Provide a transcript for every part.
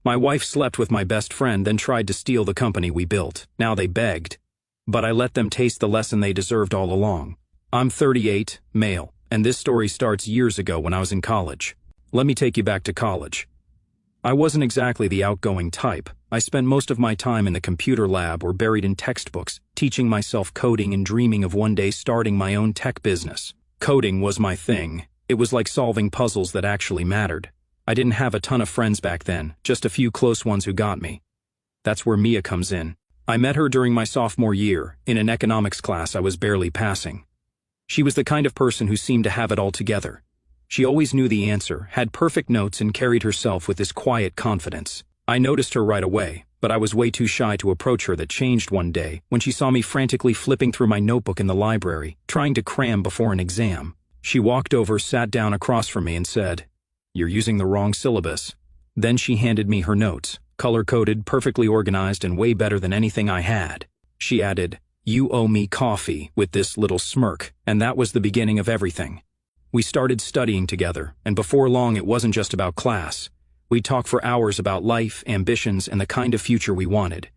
My wife slept with my best friend, then tried to steal the company we built. Now they begged. But I let them taste the lesson they deserved all along. I'm 38, male, and this story starts years ago when I was in college. Let me take you back to college. I wasn't exactly the outgoing type. I spent most of my time in the computer lab or buried in textbooks, teaching myself coding and dreaming of one day starting my own tech business. Coding was my thing. It was like solving puzzles that actually mattered. I didn't have a ton of friends back then, just a few close ones who got me. That's where Mia comes in. I met her during my sophomore year, in an economics class I was barely passing. She was the kind of person who seemed to have it all together. She always knew the answer, had perfect notes, and carried herself with this quiet confidence. I noticed her right away, but I was way too shy to approach her. That changed one day, when she saw me frantically flipping through my notebook in the library, trying to cram before an exam. She walked over, sat down across from me, and said, "You're using the wrong syllabus." Then she handed me her notes, color-coded, perfectly organized, and way better than anything I had. She added, "You owe me coffee," with this little smirk, and that was the beginning of everything. We started studying together, and before long it wasn't just about class. We'd talk for hours about life, ambitions, and the kind of future we wanted.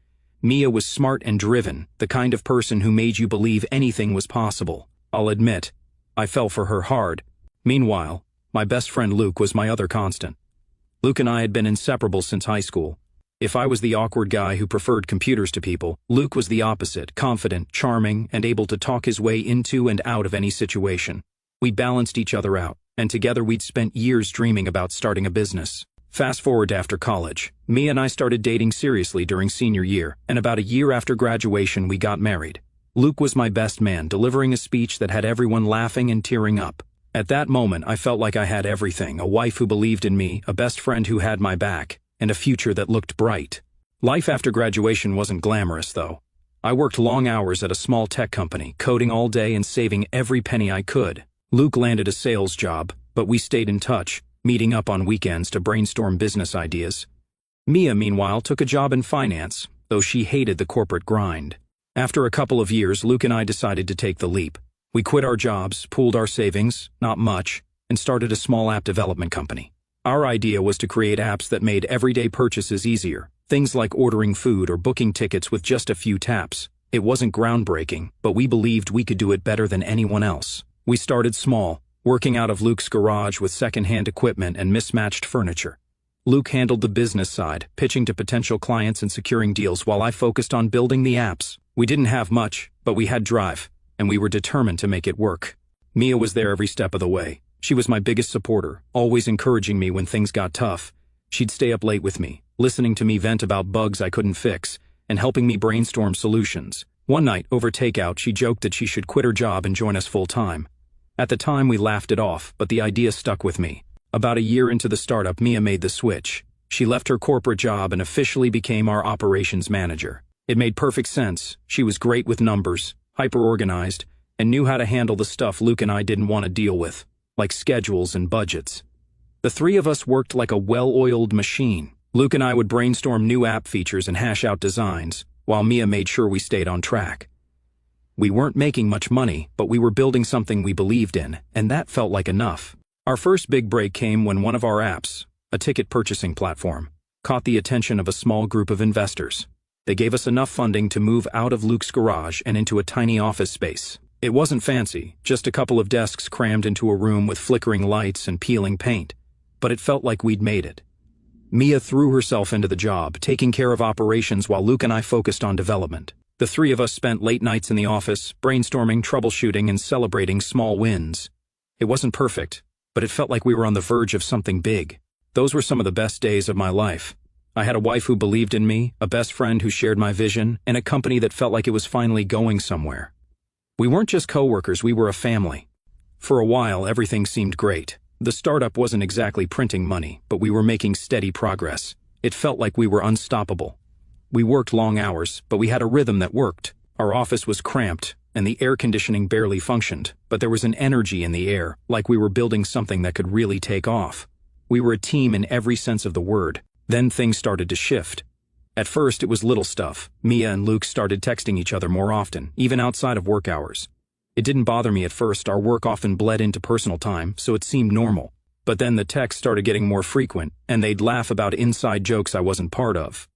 Mia was smart and driven, the kind of person who made you believe anything was possible. I'll admit, I fell for her hard. Meanwhile, my best friend Luke was my other constant. Luke and I had been inseparable since high school. If I was the awkward guy who preferred computers to people, Luke was the opposite, confident, charming, and able to talk his way into and out of any situation. We balanced each other out, and together we'd spent years dreaming about starting a business. Fast forward to after college. Mia and I started dating seriously during senior year, and about a year after graduation we got married. Luke was my best man, delivering a speech that had everyone laughing and tearing up. At that moment I felt like I had everything: a wife who believed in me, a best friend who had my back, and a future that looked bright. Life after graduation wasn't glamorous, though. I worked long hours at a small tech company, coding all day and saving every penny I could. Luke landed a sales job, but we stayed in touch, meeting up on weekends to brainstorm business ideas. Mia, meanwhile, took a job in finance, though she hated the corporate grind. After a couple of years, Luke and I decided to take the leap. We quit our jobs, pooled our savings, not much, and started a small app development company. Our idea was to create apps that made everyday purchases easier, things like ordering food or booking tickets with just a few taps. It wasn't groundbreaking, but we believed we could do it better than anyone else. We started small, working out of Luke's garage with second-hand equipment and mismatched furniture. Luke handled the business side, pitching to potential clients and securing deals, while I focused on building the apps. We didn't have much, but we had drive, and we were determined to make it work. Mia was there every step of the way. She was my biggest supporter, always encouraging me when things got tough. She'd stay up late with me, listening to me vent about bugs I couldn't fix, and helping me brainstorm solutions. One night, over takeout, she joked that she should quit her job and join us full-time. At the time, we laughed it off, but the idea stuck with me. About a year into the startup, Mia made the switch. She left her corporate job and officially became our operations manager. It made perfect sense. She was great with numbers, hyper-organized, and knew how to handle the stuff Luke and I didn't want to deal with, like schedules and budgets. The three of us worked like a well-oiled machine. Luke and I would brainstorm new app features and hash out designs, while Mia made sure we stayed on track. We weren't making much money, but we were building something we believed in, and that felt like enough. Our first big break came when one of our apps, a ticket purchasing platform, caught the attention of a small group of investors. They gave us enough funding to move out of Luke's garage and into a tiny office space. It wasn't fancy, just a couple of desks crammed into a room with flickering lights and peeling paint, but it felt like we'd made it. Mia threw herself into the job, taking care of operations while Luke and I focused on development. The three of us spent late nights in the office, brainstorming, troubleshooting, and celebrating small wins. It wasn't perfect, but it felt like we were on the verge of something big. Those were some of the best days of my life. I had a wife who believed in me, a best friend who shared my vision, and a company that felt like it was finally going somewhere. We weren't just coworkers, we were a family. For a while, everything seemed great. The startup wasn't exactly printing money, but we were making steady progress. It felt like we were unstoppable. We worked long hours, but we had a rhythm that worked. Our office was cramped, and the air conditioning barely functioned, but there was an energy in the air, like we were building something that could really take off. We were a team in every sense of the word. Then things started to shift. At first, it was little stuff. Mia and Luke started texting each other more often, even outside of work hours. It didn't bother me at first. Our work often bled into personal time, so it seemed normal. But then the texts started getting more frequent, and they'd laugh about inside jokes I wasn't part of.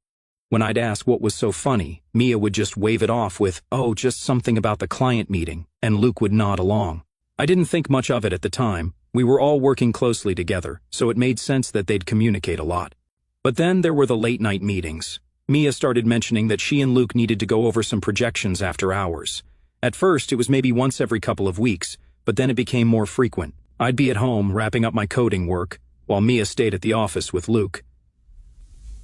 When I'd ask what was so funny, Mia would just wave it off with, "Oh, just something about the client meeting," and Luke would nod along. I didn't think much of it at the time. We were all working closely together, so it made sense that they'd communicate a lot. But then there were the late-night meetings. Mia started mentioning that she and Luke needed to go over some projections after hours. At first, it was maybe once every couple of weeks, but then it became more frequent. I'd be at home wrapping up my coding work, while Mia stayed at the office with Luke.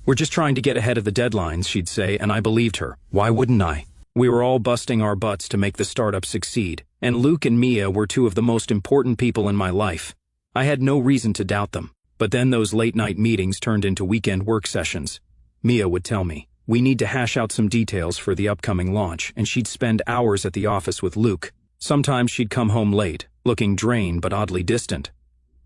"We're just trying to get ahead of the deadlines," she'd say, and I believed her. Why wouldn't I? We were all busting our butts to make the startup succeed, and Luke and Mia were two of the most important people in my life. I had no reason to doubt them. But then those late-night meetings turned into weekend work sessions. Mia would tell me, "We need to hash out some details for the upcoming launch," and she'd spend hours at the office with Luke. Sometimes she'd come home late, looking drained but oddly distant.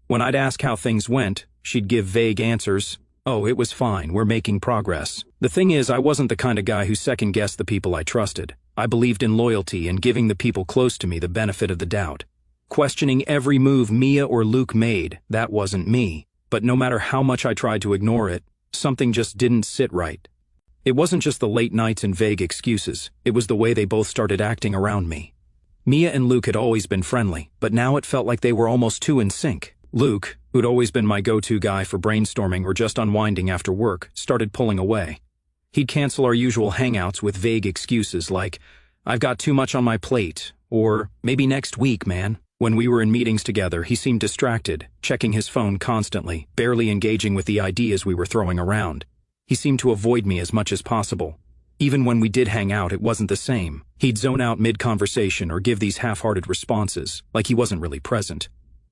When I'd ask how things went, she'd give vague answers. "Oh, it was fine, we're making progress." The thing is, I wasn't the kind of guy who second-guessed the people I trusted. I believed in loyalty and giving the people close to me the benefit of the doubt. Questioning every move Mia or Luke made, that wasn't me. But no matter how much I tried to ignore it, something just didn't sit right. It wasn't just the late nights and vague excuses, it was the way they both started acting around me. Mia and Luke had always been friendly, but now it felt like they were almost too in sync. Luke, who'd always been my go-to guy for brainstorming or just unwinding after work, started pulling away. He'd cancel our usual hangouts with vague excuses like, "I've got too much on my plate," or "maybe next week, man." When we were in meetings together, he seemed distracted, checking his phone constantly, barely engaging with the ideas we were throwing around. He seemed to avoid me as much as possible. Even when we did hang out, it wasn't the same. He'd zone out mid-conversation or give these half-hearted responses, like he wasn't really present.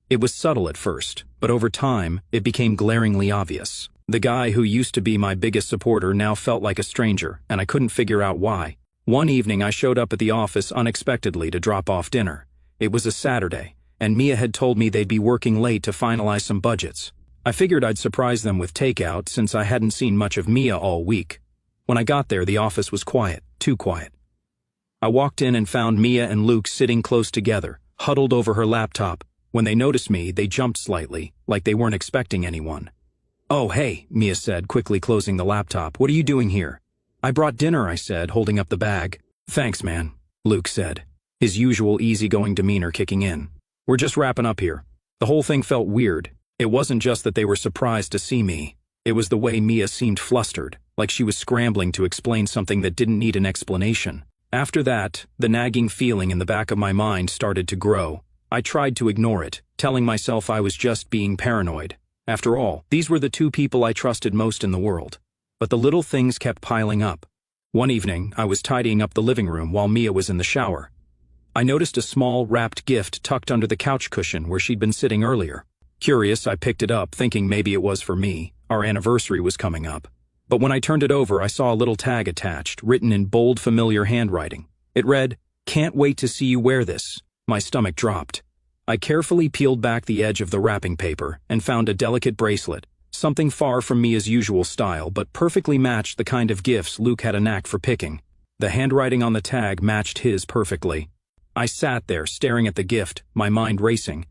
It was subtle at first, but over time, it became glaringly obvious. The guy who used to be my biggest supporter now felt like a stranger, and I couldn't figure out why. One evening, I showed up at the office unexpectedly to drop off dinner. It was a Saturday, and Mia had told me they'd be working late to finalize some budgets. I figured I'd surprise them with takeout since I hadn't seen much of Mia all week. When I got there, the office was quiet, too quiet. I walked in and found Mia and Luke sitting close together, huddled over her laptop. When they noticed me, they jumped slightly, like they weren't expecting anyone. "Oh, hey," Mia said, quickly closing the laptop. "What are you doing here?" "I brought dinner," I said, holding up the bag. "Thanks, man," Luke said, his usual easygoing demeanor kicking in. "We're just wrapping up here." The whole thing felt weird. It wasn't just that they were surprised to see me. It was the way Mia seemed flustered, like she was scrambling to explain something that didn't need an explanation. After that, the nagging feeling in the back of my mind started to grow. I tried to ignore it, telling myself I was just being paranoid. After all, these were the two people I trusted most in the world. But the little things kept piling up. One evening, I was tidying up the living room while Mia was in the shower. I noticed a small, wrapped gift tucked under the couch cushion where she'd been sitting earlier. Curious, I picked it up, thinking maybe it was for me. Our anniversary was coming up. But when I turned it over, I saw a little tag attached, written in bold, familiar handwriting. It read, "Can't wait to see you wear this." My stomach dropped. I carefully peeled back the edge of the wrapping paper and found a delicate bracelet, something far from Mia's usual style, but perfectly matched the kind of gifts Luke had a knack for picking. The handwriting on the tag matched his perfectly. I sat there, staring at the gift, my mind racing.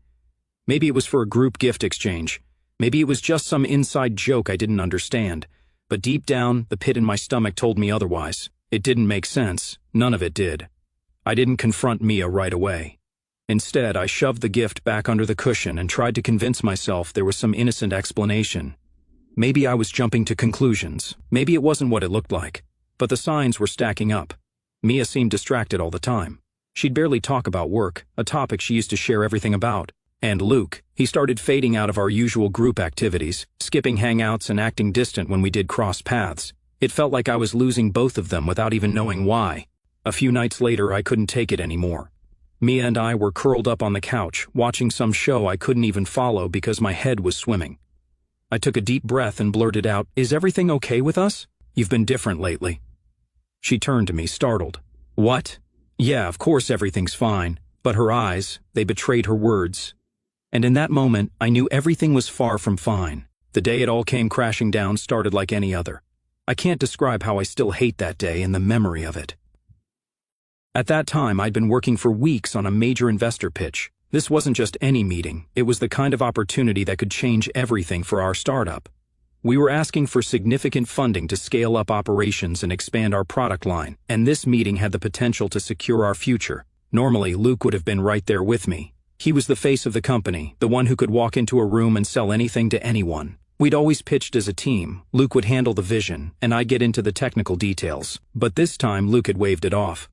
Maybe it was for a group gift exchange. Maybe it was just some inside joke I didn't understand. But deep down, the pit in my stomach told me otherwise. It didn't make sense. None of it did. I didn't confront Mia right away. Instead, I shoved the gift back under the cushion and tried to convince myself there was some innocent explanation. Maybe I was jumping to conclusions. Maybe it wasn't what it looked like. But the signs were stacking up. Mia seemed distracted all the time. She'd barely talk about work, a topic she used to share everything about. And Luke, he started fading out of our usual group activities, skipping hangouts and acting distant when we did cross paths. It felt like I was losing both of them without even knowing why. A few nights later, I couldn't take it anymore. Mia and I were curled up on the couch, watching some show I couldn't even follow because my head was swimming. I took a deep breath and blurted out, "Is everything okay with us? You've been different lately." She turned to me, startled. "What?" "Yeah, of course everything's fine." But her eyes, they betrayed her words. And in that moment, I knew everything was far from fine. The day it all came crashing down started like any other. I can't describe how I still hate that day and the memory of it. At that time, I'd been working for weeks on a major investor pitch. This wasn't just any meeting, it was the kind of opportunity that could change everything for our startup. We were asking for significant funding to scale up operations and expand our product line, and this meeting had the potential to secure our future. Normally, Luke would have been right there with me. He was the face of the company, the one who could walk into a room and sell anything to anyone. We'd always pitched as a team. Luke would handle the vision, and I'd get into the technical details. But this time, Luke had waved it off.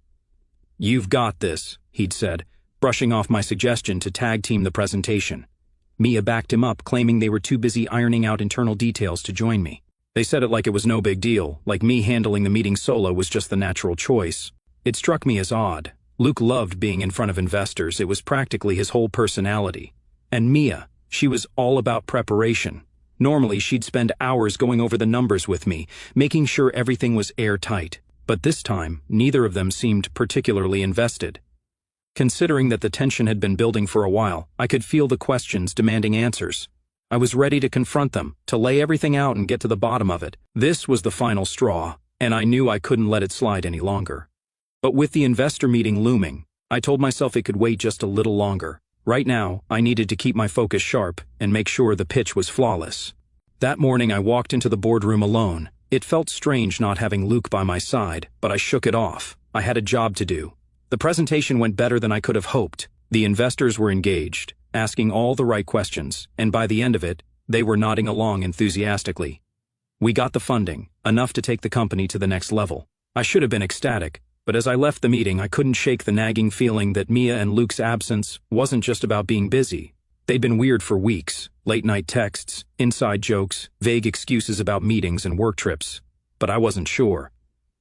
"You've got this," he'd said, brushing off my suggestion to tag-team the presentation. Mia backed him up, claiming they were too busy ironing out internal details to join me. They said it like it was no big deal, like me handling the meeting solo was just the natural choice. It struck me as odd. Luke loved being in front of investors. It was practically his whole personality. And Mia, she was all about preparation. Normally, she'd spend hours going over the numbers with me, making sure everything was airtight. But this time, neither of them seemed particularly invested. Considering that the tension had been building for a while, I could feel the questions demanding answers. I was ready to confront them, to lay everything out and get to the bottom of it. This was the final straw, and I knew I couldn't let it slide any longer. But with the investor meeting looming, I told myself it could wait just a little longer. Right now, I needed to keep my focus sharp and make sure the pitch was flawless. That morning I walked into the boardroom alone. It felt strange not having Luke by my side, but I shook it off. I had a job to do. The presentation went better than I could have hoped. The investors were engaged, asking all the right questions, and by the end of it, they were nodding along enthusiastically. We got the funding, enough to take the company to the next level. I should have been ecstatic, but as I left the meeting, I couldn't shake the nagging feeling that Mia and Luke's absence wasn't just about being busy. They'd been weird for weeks, late-night texts, inside jokes, vague excuses about meetings and work trips. But I wasn't sure.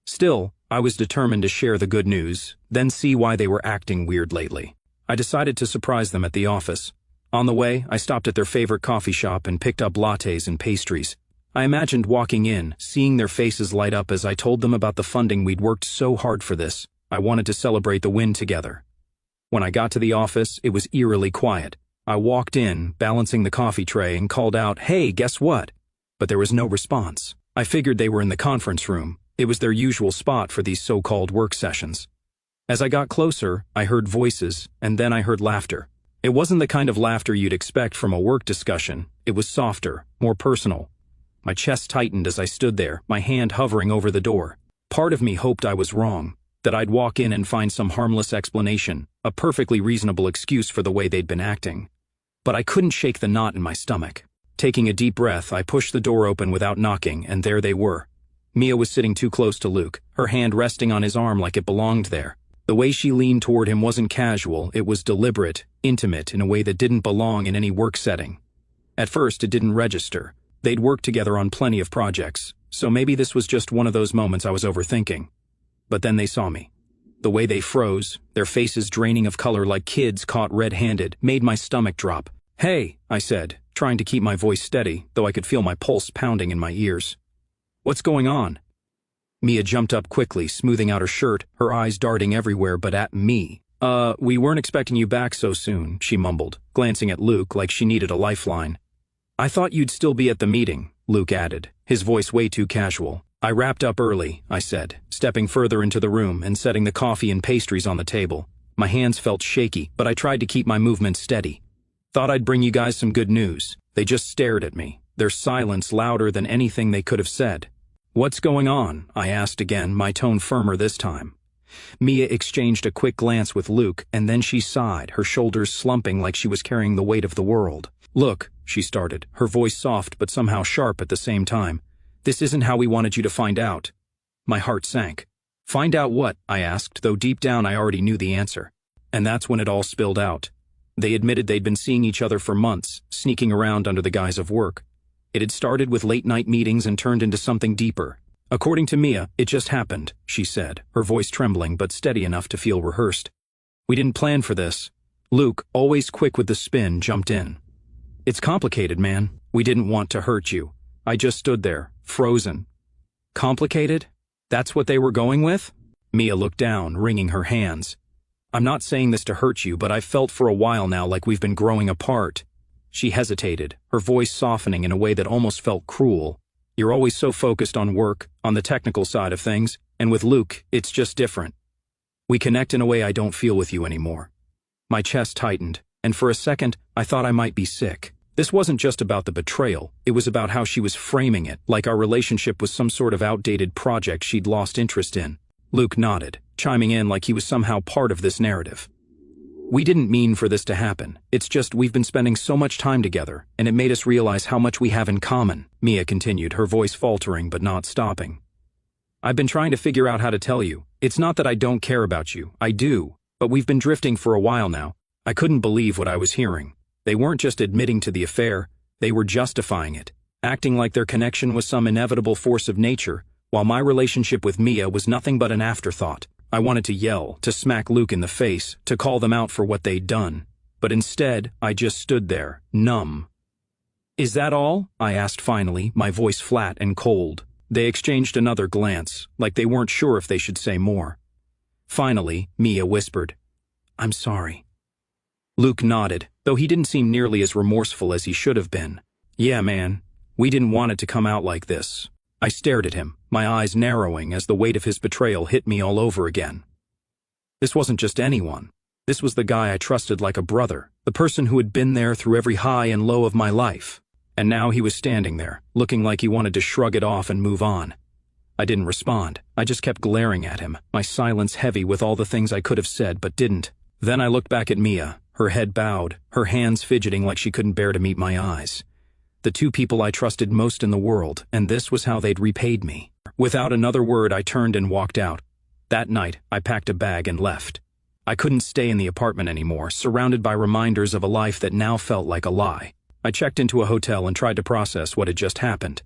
Still, I was determined to share the good news, then see why they were acting weird lately. I decided to surprise them at the office. On the way, I stopped at their favorite coffee shop and picked up lattes and pastries. I imagined walking in, seeing their faces light up as I told them about the funding we'd worked so hard for this. I wanted to celebrate the win together. When I got to the office, it was eerily quiet. I walked in, balancing the coffee tray, and called out, "Hey, guess what?" But there was no response. I figured they were in the conference room. It was their usual spot for these so-called work sessions. As I got closer, I heard voices, and then I heard laughter. It wasn't the kind of laughter you'd expect from a work discussion. It was softer, more personal. My chest tightened as I stood there, my hand hovering over the door. Part of me hoped I was wrong, that I'd walk in and find some harmless explanation, a perfectly reasonable excuse for the way they'd been acting. But I couldn't shake the knot in my stomach. Taking a deep breath, I pushed the door open without knocking, and there they were. Mia was sitting too close to Luke, her hand resting on his arm like it belonged there. The way she leaned toward him wasn't casual, it was deliberate, intimate in a way that didn't belong in any work setting. At first, it didn't register. They'd worked together on plenty of projects, so maybe this was just one of those moments I was overthinking. But then they saw me. The way they froze, their faces draining of color like kids caught red-handed, made my stomach drop. "Hey," I said, trying to keep my voice steady, though I could feel my pulse pounding in my ears. "What's going on?" Mia jumped up quickly, smoothing out her shirt, her eyes darting everywhere but at me. We weren't expecting you back so soon," she mumbled, glancing at Luke like she needed a lifeline. "I thought you'd still be at the meeting," Luke added, his voice way too casual. "I wrapped up early," I said, stepping further into the room and setting the coffee and pastries on the table. My hands felt shaky, but I tried to keep my movements steady. "Thought I'd bring you guys some good news." They just stared at me, their silence louder than anything they could have said. "What's going on?" I asked again, my tone firmer this time. Mia exchanged a quick glance with Luke, and then she sighed, her shoulders slumping like she was carrying the weight of the world. "Look," she started, her voice soft but somehow sharp at the same time. "This isn't how we wanted you to find out." My heart sank. "Find out what?" I asked, though deep down I already knew the answer. And that's when it all spilled out. They admitted they'd been seeing each other for months, sneaking around under the guise of work. It had started with late-night meetings and turned into something deeper. "According to Mia, it just happened," she said, her voice trembling but steady enough to feel rehearsed. "We didn't plan for this." Luke, always quick with the spin, jumped in. "It's complicated, man. We didn't want to hurt you." I just stood there, frozen. "Complicated? That's what they were going with?" Mia looked down, wringing her hands. "I'm not saying this to hurt you, but I've felt for a while now like we've been growing apart." She hesitated, her voice softening in a way that almost felt cruel. "You're always so focused on work, on the technical side of things, and with Luke, it's just different. We connect in a way I don't feel with you anymore." My chest tightened, and for a second, I thought I might be sick. This wasn't just about the betrayal, it was about how she was framing it, like our relationship was some sort of outdated project she'd lost interest in. Luke nodded, chiming in like he was somehow part of this narrative. We didn't mean for this to happen. It's just we've been spending so much time together, and it made us realize how much we have in common, Mia continued, her voice faltering but not stopping. I've been trying to figure out how to tell you. It's not that I don't care about you, I do, but we've been drifting for a while now. I couldn't believe what I was hearing. They weren't just admitting to the affair, they were justifying it, acting like their connection was some inevitable force of nature, while my relationship with Mia was nothing but an afterthought. I wanted to yell, to smack Luke in the face, to call them out for what they'd done. But instead, I just stood there, numb. Is that all? I asked finally, my voice flat and cold. They exchanged another glance, like they weren't sure if they should say more. Finally, Mia whispered, I'm sorry. Luke nodded, though he didn't seem nearly as remorseful as he should have been. Yeah, man, we didn't want it to come out like this. I stared at him, my eyes narrowing as the weight of his betrayal hit me all over again. This wasn't just anyone. This was the guy I trusted like a brother, the person who had been there through every high and low of my life. And now he was standing there, looking like he wanted to shrug it off and move on. I didn't respond. I just kept glaring at him, my silence heavy with all the things I could have said but didn't. Then I looked back at Mia, her head bowed, her hands fidgeting like she couldn't bear to meet my eyes. The two people I trusted most in the world, and this was how they'd repaid me. Without another word, I turned and walked out. That night, I packed a bag and left. I couldn't stay in the apartment anymore, surrounded by reminders of a life that now felt like a lie. I checked into a hotel and tried to process what had just happened.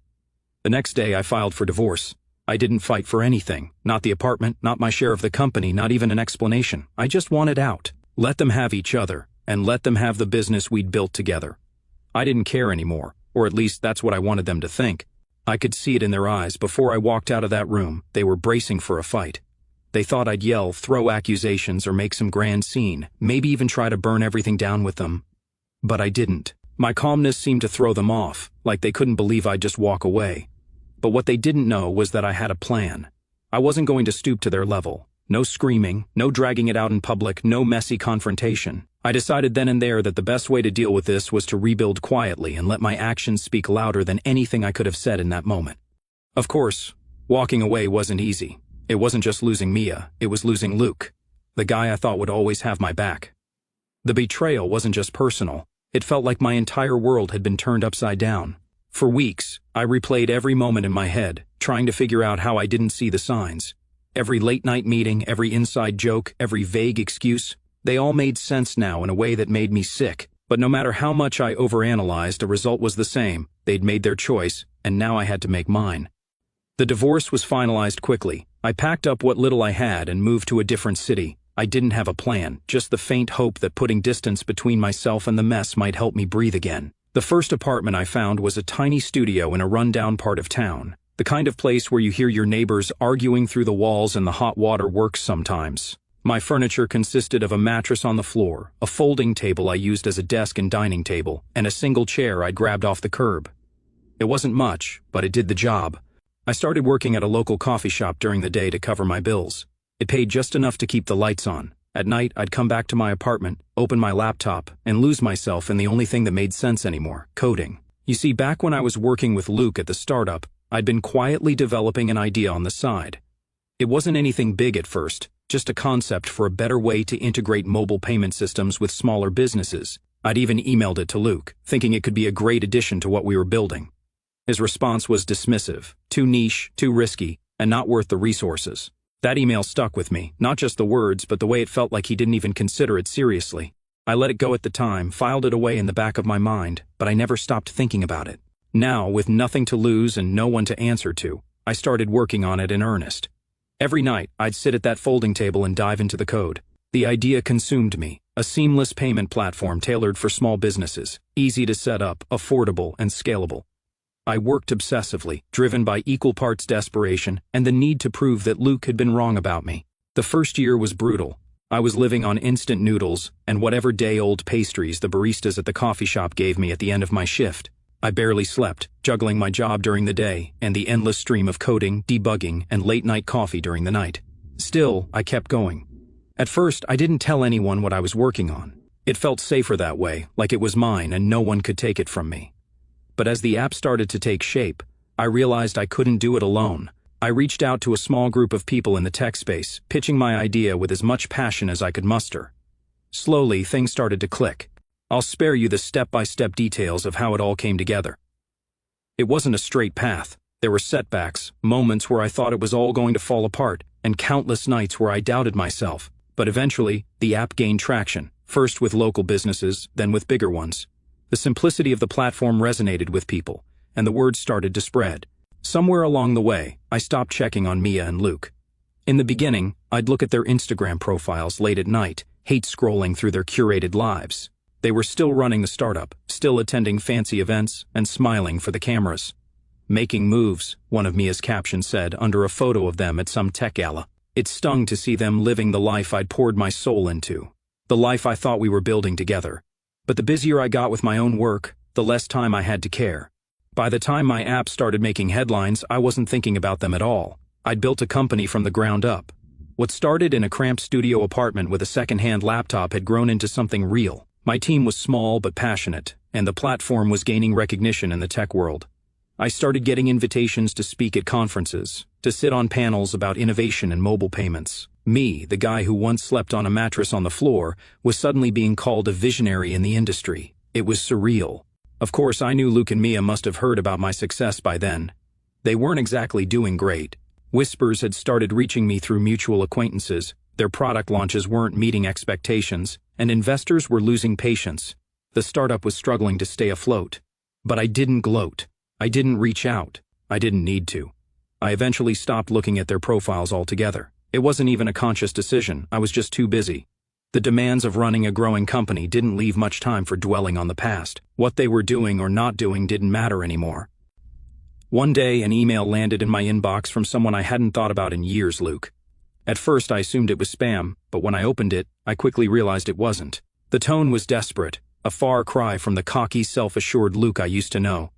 The next day, I filed for divorce. I didn't fight for anything, not the apartment, not my share of the company, not even an explanation. I just wanted out. Let them have each other, and let them have the business we'd built together. I didn't care anymore. Or at least that's what I wanted them to think. I could see it in their eyes. Before I walked out of that room, they were bracing for a fight. They thought I'd yell, throw accusations, or make some grand scene, maybe even try to burn everything down with them. But I didn't. My calmness seemed to throw them off, like they couldn't believe I'd just walk away. But what they didn't know was that I had a plan. I wasn't going to stoop to their level. No screaming, no dragging it out in public, no messy confrontation. I decided then and there that the best way to deal with this was to rebuild quietly and let my actions speak louder than anything I could have said in that moment. Of course, walking away wasn't easy. It wasn't just losing Mia, it was losing Luke, the guy I thought would always have my back. The betrayal wasn't just personal, it felt like my entire world had been turned upside down. For weeks, I replayed every moment in my head, trying to figure out how I didn't see the signs. Every late-night meeting, every inside joke, every vague excuse, they all made sense now in a way that made me sick. But no matter how much I overanalyzed, the result was the same. They'd made their choice, and now I had to make mine. The divorce was finalized quickly. I packed up what little I had and moved to a different city. I didn't have a plan, just the faint hope that putting distance between myself and the mess might help me breathe again. The first apartment I found was a tiny studio in a rundown part of town. The kind of place where you hear your neighbors arguing through the walls and the hot water works sometimes. My furniture consisted of a mattress on the floor, a folding table I used as a desk and dining table, and a single chair I'd grabbed off the curb. It wasn't much, but it did the job. I started working at a local coffee shop during the day to cover my bills. It paid just enough to keep the lights on. At night, I'd come back to my apartment, open my laptop, and lose myself in the only thing that made sense anymore, coding. You see, back when I was working with Luke at the startup, I'd been quietly developing an idea on the side. It wasn't anything big at first, just a concept for a better way to integrate mobile payment systems with smaller businesses. I'd even emailed it to Luke, thinking it could be a great addition to what we were building. His response was dismissive, too niche, too risky, and not worth the resources. That email stuck with me, not just the words, but the way it felt like he didn't even consider it seriously. I let it go at the time, filed it away in the back of my mind, but I never stopped thinking about it. Now, with nothing to lose and no one to answer to, I started working on it in earnest. Every night, I'd sit at that folding table and dive into the code. The idea consumed me, a seamless payment platform tailored for small businesses, easy to set up, affordable, and scalable. I worked obsessively, driven by equal parts desperation and the need to prove that Luke had been wrong about me. The first year was brutal. I was living on instant noodles and whatever day-old pastries the baristas at the coffee shop gave me at the end of my shift. I barely slept, juggling my job during the day and the endless stream of coding, debugging, and late-night coffee during the night. Still, I kept going. At first, I didn't tell anyone what I was working on. It felt safer that way, like it was mine and no one could take it from me. But as the app started to take shape, I realized I couldn't do it alone. I reached out to a small group of people in the tech space, pitching my idea with as much passion as I could muster. Slowly, things started to click. I'll spare you the step-by-step details of how it all came together. It wasn't a straight path. There were setbacks, moments where I thought it was all going to fall apart, and countless nights where I doubted myself. But eventually, the app gained traction, first with local businesses, then with bigger ones. The simplicity of the platform resonated with people, and the word started to spread. Somewhere along the way, I stopped checking on Mia and Luke. In the beginning, I'd look at their Instagram profiles late at night, hate scrolling through their curated lives. They were still running the startup, still attending fancy events, and smiling for the cameras. Making moves, one of Mia's captions said under a photo of them at some tech gala. It stung to see them living the life I'd poured my soul into, the life I thought we were building together. But the busier I got with my own work, the less time I had to care. By the time my app started making headlines, I wasn't thinking about them at all. I'd built a company from the ground up. What started in a cramped studio apartment with a second-hand laptop had grown into something real. My team was small but passionate, and the platform was gaining recognition in the tech world. I started getting invitations to speak at conferences, to sit on panels about innovation and mobile payments. Me, the guy who once slept on a mattress on the floor, was suddenly being called a visionary in the industry. It was surreal. Of course, I knew Luke and Mia must have heard about my success by then. They weren't exactly doing great. Whispers had started reaching me through mutual acquaintances. Their product launches weren't meeting expectations, and investors were losing patience. The startup was struggling to stay afloat. But I didn't gloat. I didn't reach out. I didn't need to. I eventually stopped looking at their profiles altogether. It wasn't even a conscious decision. I was just too busy. The demands of running a growing company didn't leave much time for dwelling on the past. What they were doing or not doing didn't matter anymore. One day, an email landed in my inbox from someone I hadn't thought about in years, Luke. At first, I assumed it was spam, but when I opened it, I quickly realized it wasn't. The tone was desperate, a far cry from the cocky, self-assured Luke I used to know.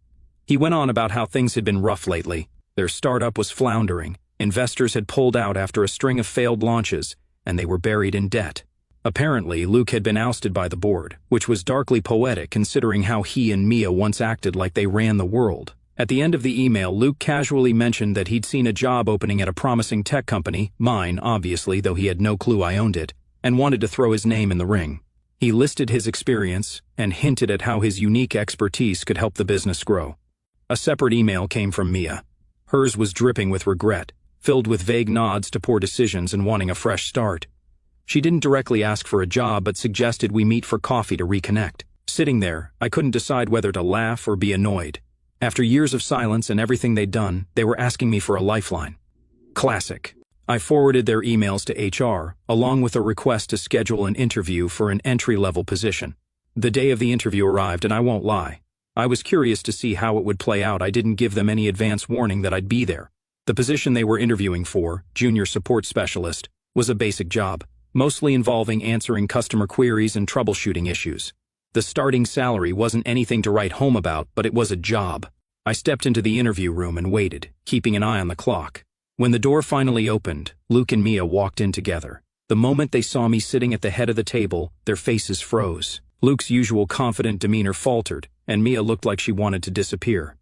He went on about how things had been rough lately. Their startup was floundering. Investors had pulled out after a string of failed launches, and they were buried in debt. Apparently, Luke had been ousted by the board, which was darkly poetic considering how he and Mia once acted like they ran the world. At the end of the email, Luke casually mentioned that he'd seen a job opening at a promising tech company, mine, obviously, though he had no clue I owned it, and wanted to throw his name in the ring. He listed his experience and hinted at how his unique expertise could help the business grow. A separate email came from Mia. Hers was dripping with regret, filled with vague nods to poor decisions and wanting a fresh start. She didn't directly ask for a job but suggested we meet for coffee to reconnect. Sitting there, I couldn't decide whether to laugh or be annoyed. After years of silence and everything they'd done, they were asking me for a lifeline. Classic. I forwarded their emails to HR, along with a request to schedule an interview for an entry-level position. The day of the interview arrived, and I won't lie. I was curious to see how it would play out. I didn't give them any advance warning that I'd be there. The position they were interviewing for, junior support specialist, was a basic job, mostly involving answering customer queries and troubleshooting issues. The starting salary wasn't anything to write home about, but it was a job. I stepped into the interview room and waited, keeping an eye on the clock. When the door finally opened, Luke and Mia walked in together. The moment they saw me sitting at the head of the table, their faces froze. Luke's usual confident demeanor faltered, and Mia looked like she wanted to disappear.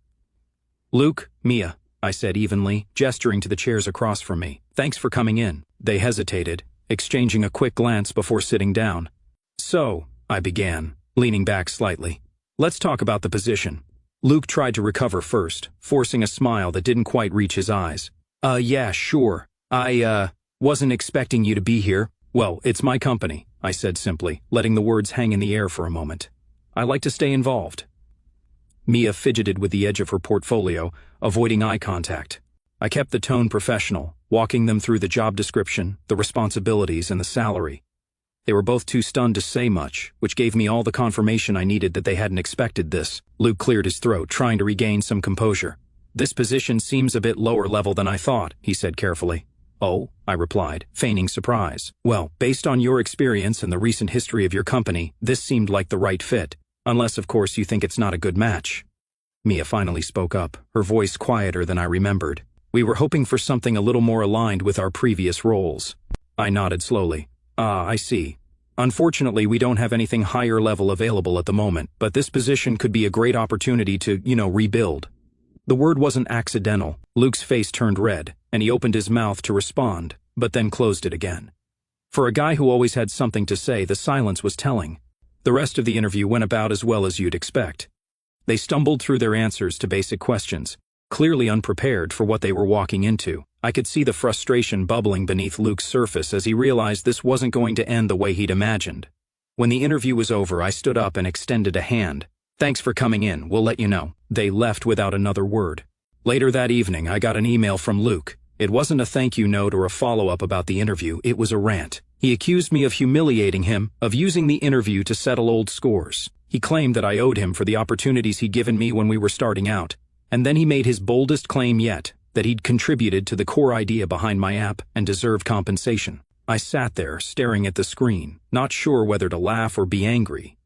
"Luke, Mia," I said evenly, gesturing to the chairs across from me. "Thanks for coming in." They hesitated, exchanging a quick glance before sitting down. "So," I began, leaning back slightly, "let's talk about the position." Luke tried to recover first, forcing a smile that didn't quite reach his eyes. Yeah, sure. I wasn't expecting you to be here." "Well, it's my company," I said simply, letting the words hang in the air for a moment. "I like to stay involved." Mia fidgeted with the edge of her portfolio, avoiding eye contact. I kept the tone professional, walking them through the job description, the responsibilities, and the salary. They were both too stunned to say much, which gave me all the confirmation I needed that they hadn't expected this. Luke cleared his throat, trying to regain some composure. "This position seems a bit lower level than I thought," he said carefully. "Oh," I replied, feigning surprise. "Well, based on your experience and the recent history of your company, this seemed like the right fit. Unless, of course, you think it's not a good match." Mia finally spoke up, her voice quieter than I remembered. "We were hoping for something a little more aligned with our previous roles." I nodded slowly. "Ah, I see. Unfortunately, we don't have anything higher level available at the moment, but this position could be a great opportunity to, rebuild. The word wasn't accidental. Luke's face turned red, and he opened his mouth to respond, but then closed it again. For a guy who always had something to say, the silence was telling. The rest of the interview went about as well as you'd expect. They stumbled through their answers to basic questions, clearly unprepared for what they were walking into. I could see the frustration bubbling beneath Luke's surface as he realized this wasn't going to end the way he'd imagined. When the interview was over, I stood up and extended a hand. "Thanks for coming in, we'll let you know." They left without another word. Later that evening, I got an email from Luke. It wasn't a thank you note or a follow-up about the interview, it was a rant. He accused me of humiliating him, of using the interview to settle old scores. He claimed that I owed him for the opportunities he'd given me when we were starting out. And then he made his boldest claim yet, that he'd contributed to the core idea behind my app and deserved compensation. I sat there, staring at the screen, not sure whether to laugh or be angry.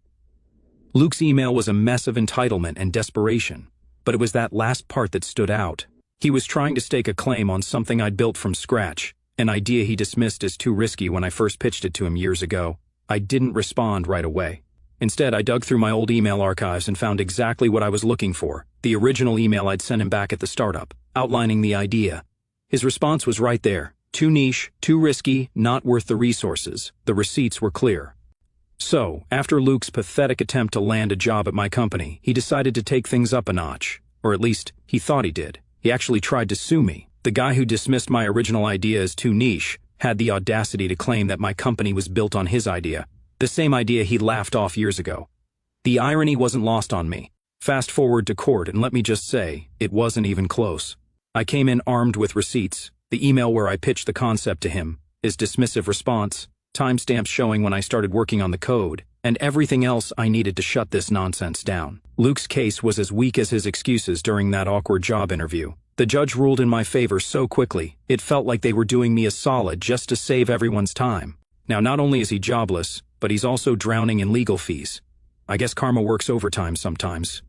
Luke's email was a mess of entitlement and desperation, but it was that last part that stood out. He was trying to stake a claim on something I'd built from scratch, an idea he dismissed as too risky when I first pitched it to him years ago. I didn't respond right away. Instead, I dug through my old email archives and found exactly what I was looking for, the original email I'd sent him back at the startup, outlining the idea. His response was right there. Too niche, too risky, not worth the resources. The receipts were clear. So, after Luke's pathetic attempt to land a job at my company, he decided to take things up a notch. Or at least, he thought he did. He actually tried to sue me. The guy who dismissed my original idea as too niche had the audacity to claim that my company was built on his idea, the same idea he laughed off years ago. The irony wasn't lost on me. Fast forward to court, and let me just say, it wasn't even close. I came in armed with receipts, the email where I pitched the concept to him, his dismissive response, timestamps showing when I started working on the code, and everything else I needed to shut this nonsense down. Luke's case was as weak as his excuses during that awkward job interview. The judge ruled in my favor so quickly, it felt like they were doing me a solid just to save everyone's time. Now, not only is he jobless, but he's also drowning in legal fees. I guess karma works overtime sometimes.